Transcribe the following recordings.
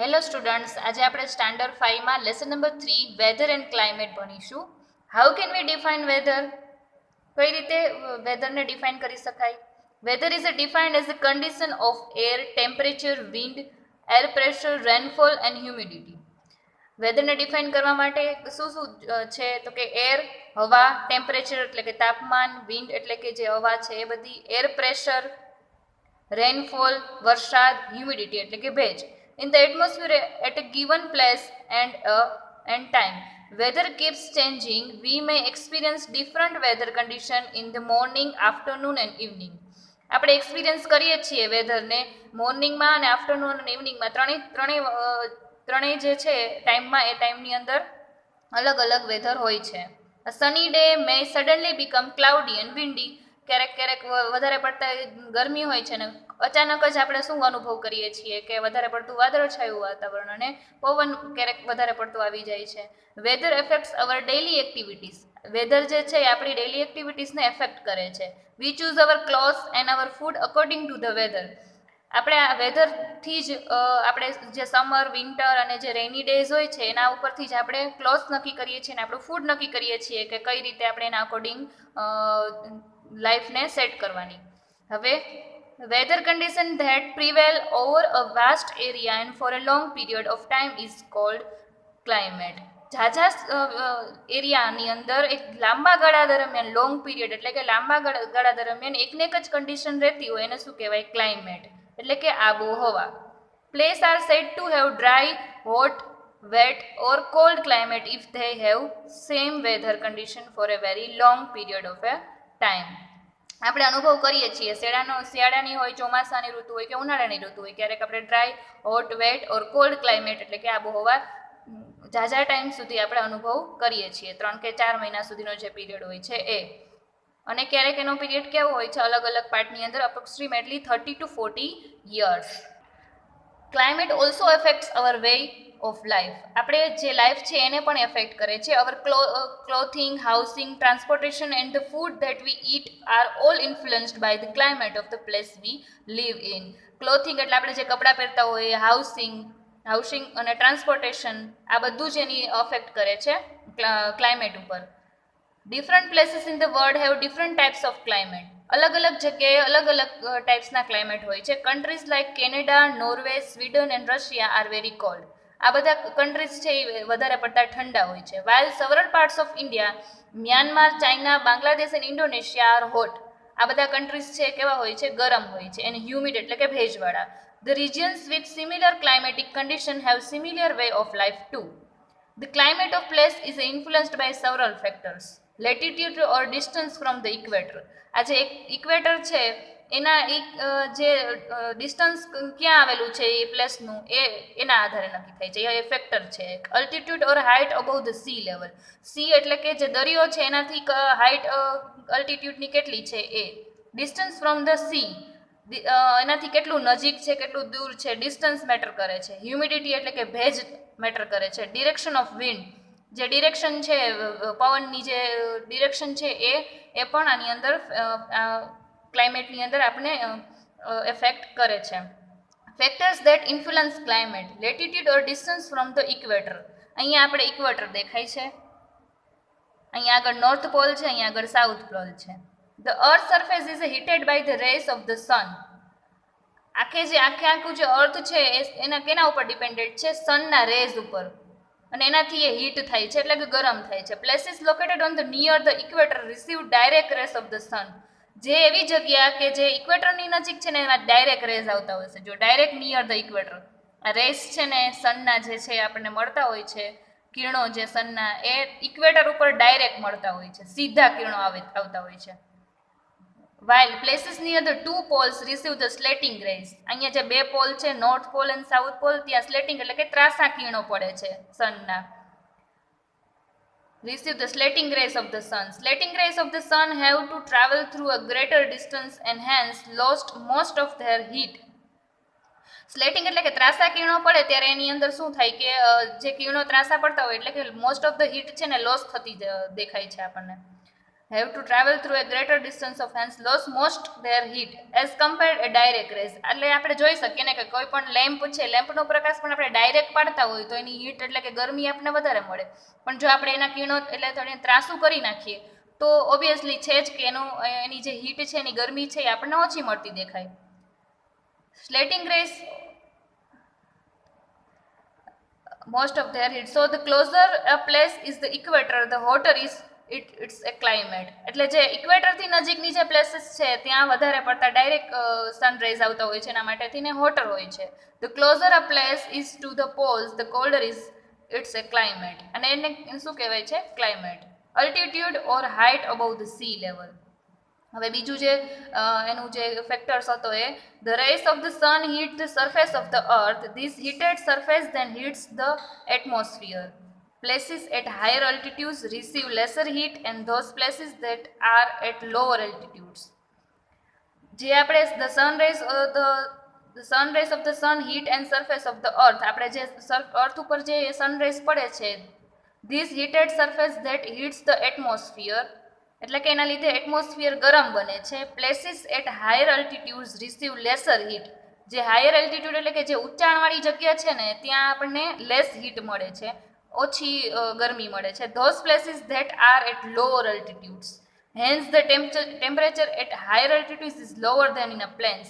Hello students, આજે આપણે standard 5માં lesson number 3 weather and climate ભણીશું. How can we define weather? કઈ રીતે વેધરને ડિફાઇન કરી શકાય? Weather is defined as a condition of air, temperature, wind, air pressure, rainfall and humidity. વેધરને ડિફાઇન કરવા માટે શું શું છે તો કે એર, હવા, ટેમ્પરેચર એટલે કે તાપમાન, વિન્ડ એટલે કે જે હવા છે એ બધી, એર પ્રેશર, રેનફોલ વરસાદ, હ્યુમિડિટી એટલે કે ભેજ. In the atmosphere at a given place and time, weather keeps changing. We may experience different weather condition in the morning, afternoon and evening. આપણે એક્સપિરિયન્સ કરીએ છીએ વેધરને મોર્નિંગમાં અને આફ્ટરનૂન અને ઇવનિંગમાં ત્રણેય જે છે ટાઈમમાં, એ ટાઈમની અંદર અલગ અલગ વેધર હોય છે. Sunny day May suddenly become cloudy and Windy. ક્યારેક ક્યારેક વધારે પડતા ગરમી હોય છે ને અચાનક જ આપણે શું અનુભવ કરીએ છીએ કે વધારે પડતું વાદળછાયું વાતાવરણ અને પવન ક્યારેક વધારે પડતું આવી જાય છે. Weather affects our daily activities. Weather જે છે એ આપણી ડેઇલી એક્ટિવિટીઝને એફેક્ટ કરે છે. We choose our clothes and our food according to the weather. આપણે આ વેધરથી જ આપણે જે સમર, વિન્ટર અને જે રેની ડેઝ હોય છે એના ઉપરથી જ આપણે ક્લોથ્સ નક્કી કરીએ છીએ અને આપણું ફૂડ નક્કી કરીએ છીએ કે કઈ રીતે આપણે એના અકોર્ડિંગ લાઈફને સેટ કરવાની. હવે weather condition that prevail over a vast area and for a long period of time is called climate. ઝાઝા એરિયાની અંદર એક લાંબા ગાળા દરમિયાન, લોંગ પીરિયડ એટલે કે લાંબા ગાળા દરમિયાન એકને એક જ કન્ડિશન રહેતી હોય એને શું કહેવાય? ક્લાઇમેટ એટલે કે આબોહવા. Place are said to have dry, hot, wet or cold climate if they have same weather condition for a very long period of a time. આપણે અનુભવ કરીએ છીએ શિયાળાની હોય, ચોમાસાની ઋતુ હોય કે ઉનાળાની ઋતુ હોય, ક્યારેક આપણે ડ્રાય, હોટ, વેટ ઓર કોલ્ડ ક્લાઇમેટ એટલે કે આબોહવા ઝાઝા ટાઈમ સુધી આપણે અનુભવ કરીએ છીએ, 3 કે 4 મહિના સુધીનો જે પીરિયડ હોય છે એ. અને ક્યારેક એનો પીરિયડ કેવો હોય છે અલગ અલગ પાર્ટની અંદર, approximately 30 to 40 years. Climate also affects our way of life. આપણે જે લાઈફ છે એને પણ એફેક્ટ કરે છે. Our clothing, housing, transportation and the food that we eat are all influenced by the climate of the place we live in. Clothing એટલે આપણે જે કપડાં પહેરતા હોઈએ, હાઉસિંગ અને ટ્રાન્સપોર્ટેશન, આ બધું જ એની અફેક્ટ કરે છે ક્લાઇમેટ ઉપર. Different places in the world have different types of climate. અલગ અલગ જગ્યાએ અલગ અલગ ટાઈપ્સના ક્લાઇમેટ હોય છે. Countries like Canada, Norway, Sweden and Russia are very cold. આ બધા કન્ટ્રીઝ છે એ વધારે પડતા ઠંડા હોય છે. While several parts of India, Myanmar, China, Bangladesh and Indonesia are hot. આ બધા કન્ટ્રીઝ છે કેવા હોય છે? ગરમ હોય છે. એને હ્યુમિડ એટલે કે ભેજવાળા. The regions with similar climatic condition have similar way of life too. The climate of place is influenced by several factors. Latitude or distance from the equator. આ જે ઇક્વેટર છે એના જે ડિસ્ટન્સ ક્યાં આવેલું છે એ પ્લેસનું, એના આધારે નક્કી થાય છે. એ ફેક્ટર છે. Altitude or height above the sea level. C એટલે કે જે દરિયો છે એનાથી હાઇટ અલ્ટિટ્યુડની કેટલી છે એ. ડિસ્ટન્સ ફ્રોમ ધ સી, એનાથી કેટલું નજીક છે કેટલું દૂર છે, ડિસ્ટન્સ મેટર કરે છે. હ્યુમિડિટી એટલે કે ભેજ મેટર કરે છે. ડિરેક્શન ઓફ વિન્ડ, જે ડિરેક્શન છે પવનની જે ડિરેક્શન છે એ પણ આની અંદર ક્લાઇમેટની અંદર આપણે એફેક્ટ કરે છે. Factors that influence climate. Latitude or distance from the equator. અહીંયા આપણે ઇક્વેટર દેખાય છે, અહીંયા આગળ નોર્થ પોલ છે, અહીંયા આગળ સાઉથ પોલ છે. The earth surface is heated by the rays of the sun. આખું જે અર્થ છે એના કેના ઉપર ડિપેન્ડેડ છે? સનના રેઝ ઉપર. અને એનાથી એ હીટ થાય છે એટલે કે ગરમ થાય છે. Places located on the near the equator receive direct race of the સન. જે એવી જગ્યા કે જે ઇક્વેટરની નજીક છે ને એમાં ડાયરેક્ટ રેઝ આવતા હોય છે. જો ડાયરેક્ટ નિયર ધ ઇક્વેટર આ રેસ છે ને સનના જે છે આપણને મળતા હોય છે, કિરણો જે સનના, એ ઇક્વેટર ઉપર ડાયરેક્ટ મળતા હોય છે, સીધા કિરણો આવતા હોય છે. while places near the two poles receive the slating rays. અહીંયા જે બે પોલ છે, નોર્થ પોલ અને સાઉથ પોલ, ત્યાં સ્લેટિંગ એટલે કે ત્રાસા કિરણો પડે છે સનના. receive the slating rays of the sun. Slating rays of the sun have to travel through a greater distance and hence lost most of their heat. સ્લેટિંગ એટલે કે ત્રાસા કિરણો પડે ત્યારે એની અંદર શું થાય કે જે કિરણો ત્રાસા પડતા હોય એટલે કે મોસ્ટ ઓફ ધ હીટ છે ને લોસ થતી દેખાય છે આપણને. have to travel through a greater distance of hence lost most their heat as compared a direct rays. એટલે આપણે જોઈ શકીએ ને કે કોઈ પણ લેમ્પ છે, લેમ્પનો પ્રકાશ પણ આપણે ડાયરેક્ટ પાડતા હોય તો એની હીટ એટલે કે ગરમી આપણને વધારે મળે, પણ જો આપણે એના કિરણો એટલે થોડી ત્રાસું કરી નાખીએ તો ઓબ્વિયસલી છે જ કે એની જે હીટ છે, એની ગરમી છે એ આપણને ઓછી મળતી દેખાય. સ્લેટિંગ race most of their heat. So the closer a place is the equator, the hotter is it's a climate. એટલે જે ઇક્વેટર થી નજીકની જે પ્લેસીસ છે ત્યાં વધારે પડતા ડાયરેક્ટ સનરાઈઝ આવતા હોય છે, એના માટે થઈને હોટર હોય છે. The closer a place is to the poles, the colder is it's a climate. અને એને શું કહેવાય છે? Climate. Altitude or height above the sea level. હવે બીજું જે એનું જે ફેક્ટર્સ હતો એ the rays of the sun heat the surface of the earth. This heated surface then heats the atmosphere. Places at higher altitudes receive lesser heat and those places that are at lower altitudes. જે આપણે the sun rays of the sun heat and surface of the earth, આપણે જે earth ઉપર જે sun rays પડે છે, this heated surface that heats the atmosphere, એટલે કે એના લીધે એટમોસ્ફિયર ગરમ બને છે. Places at higher altitudes receive lesser heat, જે હાયર એલ્ટિટ્યુડ એટલે કે જે ઊંચાણવાળી જગ્યા છે ને ત્યાં આપણને લેસ હીટ મળે છે, ઓછી ગરમી મળે છે. Those places that are at lower altitudes hence the temperature at higher altitudes is lower than in a plains.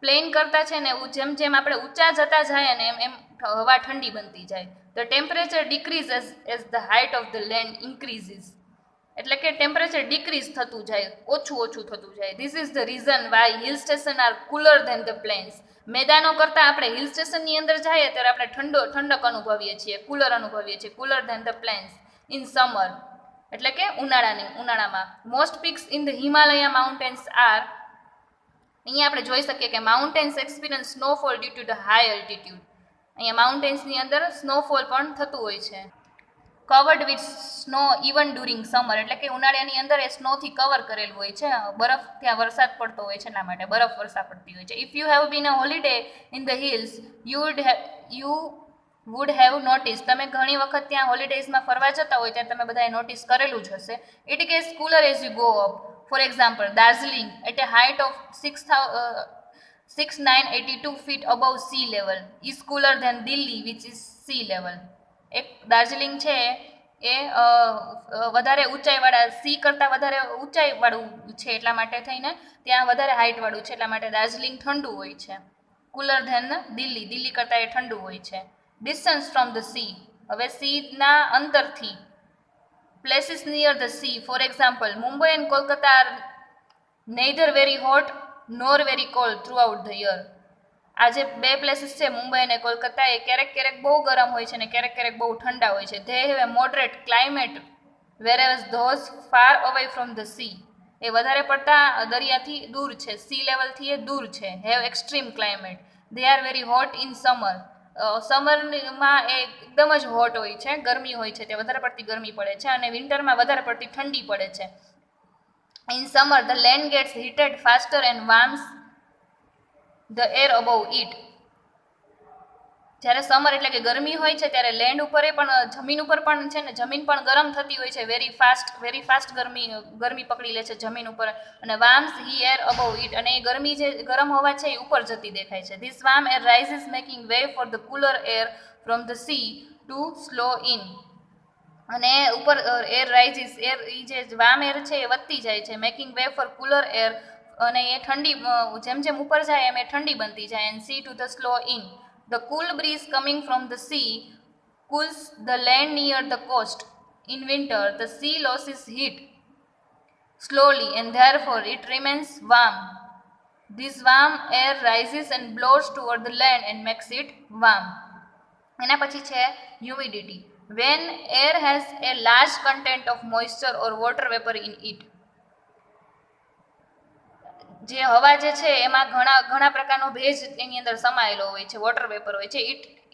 Plain કરતાં છે ને જેમ જેમ આપણે ઊંચા જતા જાય ને એમ એમ હવા ઠંડી બનતી જાય. The temperature decrease as the height of the land increases, એટલે કે ટેમ્પરેચર ડિક્રીઝ થતું જાય, ઓછું થતું જાય. This is the reason why hill station are cooler than the plains. મેદાનો કરતાં આપણે હિલ સ્ટેશનની અંદર જઈએ ત્યારે આપણે ઠંડક અનુભવીએ છીએ, કુલર અનુભવીએ છીએ, cooler than the plains in summer, એટલે કે ઉનાળામાં. Most peaks in the Himalaya mountains are, અહીંયા આપણે જોઈ શકીએ કે mountains experience snowfall due to the high altitude. અહીંયા માઉન્ટેન્સની અંદર સ્નોફોલ પણ થતું હોય છે. Covered with snow even during summer, એટલે કે ઉનાળાની અંદર એ સ્નોથી કવર કરેલું હોય છે, બરફ ત્યાં વરસાદ પડતો હોય છે, એના માટે બરફ વર્ષા પડતી હોય છે. If you have been a Holiday Inn the hills you would have notice, તમે ઘણી વખત ત્યાં હોલિડેઝમાં ફરવા જતા હોય ત્યાં તમે બધાએ નોટિસ કરેલું જ હશે. It gets cooler as you go up. For example, Darjeeling at a height of 6,982 feet above sea level is cooler than Delhi which is sea level. એક દાર્જિલિંગ છે એ વધારે ઊંચાઈવાળા, સી કરતાં વધારે ઊંચાઈવાળું છે, એટલા માટે થઈને ત્યાં વધારે હાઇટવાળું છે, એટલા માટે દાર્જિલિંગ ઠંડુ હોય છે. કુલર ધેન દિલ્હી કરતાં એ ઠંડુ હોય છે. ડિસ્ટન્સ ફ્રોમ ધ સી, હવે સીના અંતરથી. Places near the sea, for example Mumbai and Kolkata are neither very hot nor very cold throughout the year. આ જે બે પ્લેસીસ છે મુંબઈ અને કોલકાતા, એ ક્યારેક બહુ ગરમ હોય છે અને ક્યારેક બહુ ઠંડા હોય છે. They have a moderate climate whereas those far away from the sea, એ વધારે પડતા દરિયાથી દૂર છે, સી લેવલથી એ દૂર છે. Have extreme climate. They are very hot in summer, સમરમાં એ એકદમ જ હોટ હોય છે, ગરમી હોય છે, તે વધારે પડતી ગરમી પડે છે, અને વિન્ટરમાં વધારે પડતી ઠંડી પડે છે. In summer the land gets heated faster and warms the air above it. જ્યારે સમર એટલે કે ગરમી હોય છે ત્યારે લેન્ડ ઉપર પણ, જમીન ઉપર પણ છે ને, જમીન પણ ગરમ થતી હોય છે, વેરી ફાસ્ટ ગરમી પકડી લે છે જમીન ઉપર, અને વાર્મ્સ હી એર અબવ ઇટ, અને એ ગરમી જે ગરમ હવા છે એ ઉપર જતી દેખાય છે. This warm air rises making way for the cooler air from the C two slow in. અને ઉપર એર રાઇઝિસ, એ જે વાર્મ એર છે એ વધતી જાય છે, making way for cooler air, અને એ ઠંડી જેમ જેમ ઉપર જાય એમ એ ઠંડી બનતી જાય. And C to the slow in. The cool breeze coming from the sea cools the land near the coast. In winter, the sea loses heat slowly and therefore it remains warm. This warm air rises and blows toward the land and makes it warm. એના પછી છે humidity. When air has a large content of moisture or water vapor in it. જે હવા જે છે એમાં ઘણા પ્રકારનો ભેજ એની અંદર સમાયેલો હોય છે, વોટર વેપર હોય છે.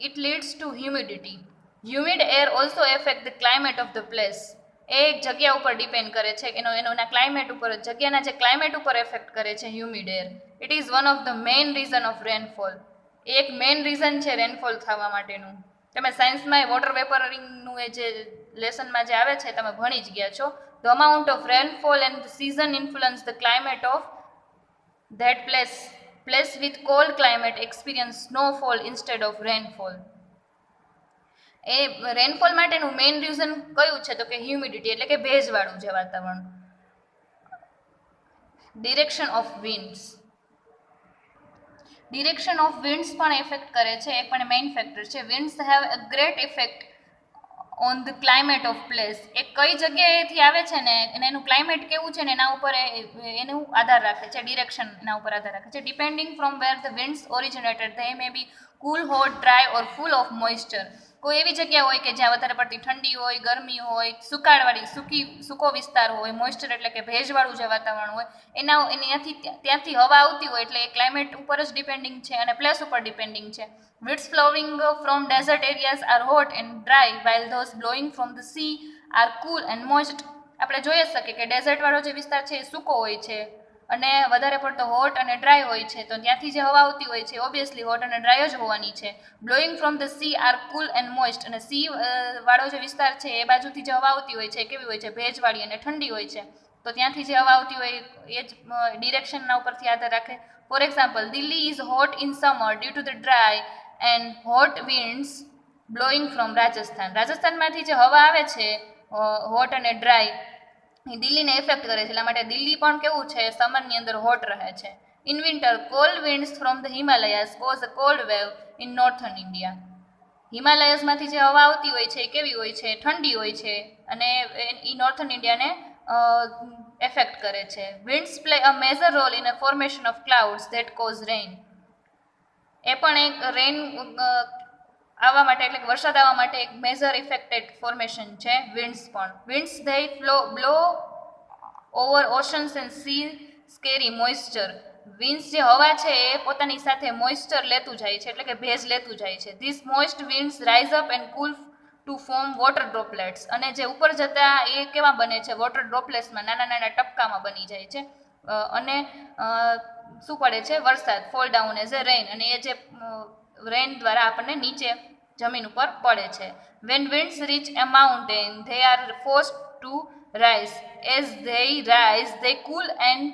It leads to humidity. Humid air also affect the climate of the place. એ એક જગ્યા ઉપર ડિપેન્ડ કરે છે, એના ક્લાઇમેટ ઉપર, જગ્યાના જે ક્લાઇમેટ ઉપર એફેક્ટ કરે છે humid air. It is one of the main reason of rainfall. એક મેઇન રીઝન છે રેનફોલ થવા માટેનું. તમે સાયન્સમાં વોટર વેપરિંગનું એ જે લેસનમાં જે આવે છે તમે ભણી જ ગયા છો. The amount of rainfall and the season influence the climate of that place. Place with cold climate experience snowfall instead of rainfall. A rainfall માટેનું મેઇન રીઝન કયું છે? તો કે હ્યુમિડિટી, એટલે કે ભેજવાળું છે વાતાવરણ. Direction of winds. Direction of winds પણ ઇફેક્ટ કરે છે, એ પણ મેઇન ફેક્ટર છે. Winds have a great effect on the climate of place. એ કઈ જગ્યાએથી આવે છે ને અને એનું ક્લાઇમેટ કેવું છે ને એના ઉપર એનું આધાર રાખે છે, ડિરેક્શન એના ઉપર આધાર રાખે છે. Depending from where the winds originated they may be cool, hot, dry or full of moisture. કોઈ એવી જગ્યા હોય કે જ્યાં વધારે પડતી ઠંડી હોય, ગરમી હોય, સૂકો વિસ્તાર હોય, મોઇસ્ચર એટલે કે ભેજવાળું જે વાતાવરણ હોય, ત્યાંથી હવા આવતી હોય, એટલે એ ક્લાઇમેટ ઉપર જ ડિપેન્ડિંગ છે અને પ્લેસ ઉપર ડિપેન્ડિંગ છે. Winds flowing from desert areas are hot and dry, while those blowing from the sea are cool and moist. આપણે જોઈ શકીએ કે ડેઝર્ટ વાળો જે વિસ્તાર છે એ સૂકો હોય છે અને વધારે પડતો હોટ અને ડ્રાય હોય છે, તો ત્યાંથી જે હવા આવતી હોય છે ઓબ્વિયસલી હોટ અને ડ્રાય જ હોવાની છે. Blowing from the sea are cool and moist, અને સી વાળો જે વિસ્તાર છે એ બાજુથી જે હવા આવતી હોય છે કેવી હોય છે? ભેજવાળી અને ઠંડી હોય છે. તો ત્યાંથી જે હવા આવતી હોય એ જ ડિરેક્શનના ઉપરથી આધાર રાખે. For example, Delhi is hot in summer due to the dry and hot winds blowing from Rajasthan. રાજસ્થાનમાંથી જે હવા આવે છે હોટ અને ડ્રાય એ દિલ્હીને ઇફેક્ટ કરે છે, એટલા માટે દિલ્હી પણ કેવું છે? સમરની અંદર હોટ રહે છે. In winter, cold winds from the Himalayas cause a cold wave in northern India. હિમાલયસમાંથી જે હવા આવતી હોય છે એ કેવી હોય છે? ઠંડી હોય છે અને એ નોર્થન ઇન્ડિયાને એફેક્ટ કરે છે. Winds play a major role in a formation of clouds that cause rain. એ પણ એક રેઇન આવવા માટે, એટલે વરસાદ આવવા માટે એક મેજર ઇફેક્ટેડ ફોર્મેશન છે વિન્ડ્સ પણ. Winds they blow over Ocean's and C scary moisture. Winds જે હવા છે એ પોતાની સાથે મોઇસ્ચર લેતું જાય છે, એટલે કે ભેજ લેતું જાય છે. This moist winds rise up and cool to form water droplets. અને જે ઉપર જતા એ કેવા બને છે? વોટર ડ્રોપલેટ્સમાં, નાના નાના ટપકામાં બની જાય છે અને શું પડે છે? વરસાદ. Fall down as a rain, અને એ જે રેઇન દ્વારા આપણને નીચે જમીન ઉપર પડે છે. When winds reach a mountain they are forced to rise. As they rise they cool and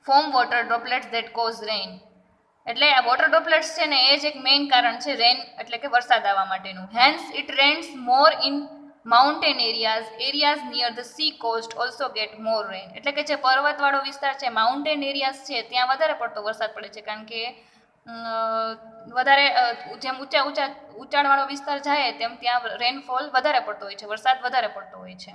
form water droplets that cause rain. એટલે આ વોટર ડ્રોપલેટ્સ છે ને એ જ એક મેઇન કારણ છે રેઇન એટલે કે વરસાદ આવવા માટેનું. Hence it rains more in mountain areas near the sea coast also get more rain. એટલે કે જે પર્વતવાળો વિસ્તાર છે, માઉન્ટેન એરિયાઝ છે, ત્યાં વધારે પડતો વરસાદ પડે છે, કારણ કે વધારે જેમ ઊંચાણવાળો વિસ્તાર જાય તેમ ત્યાં રેનફોલ વધારે પડતો હોય છે, વરસાદ વધારે પડતો હોય છે.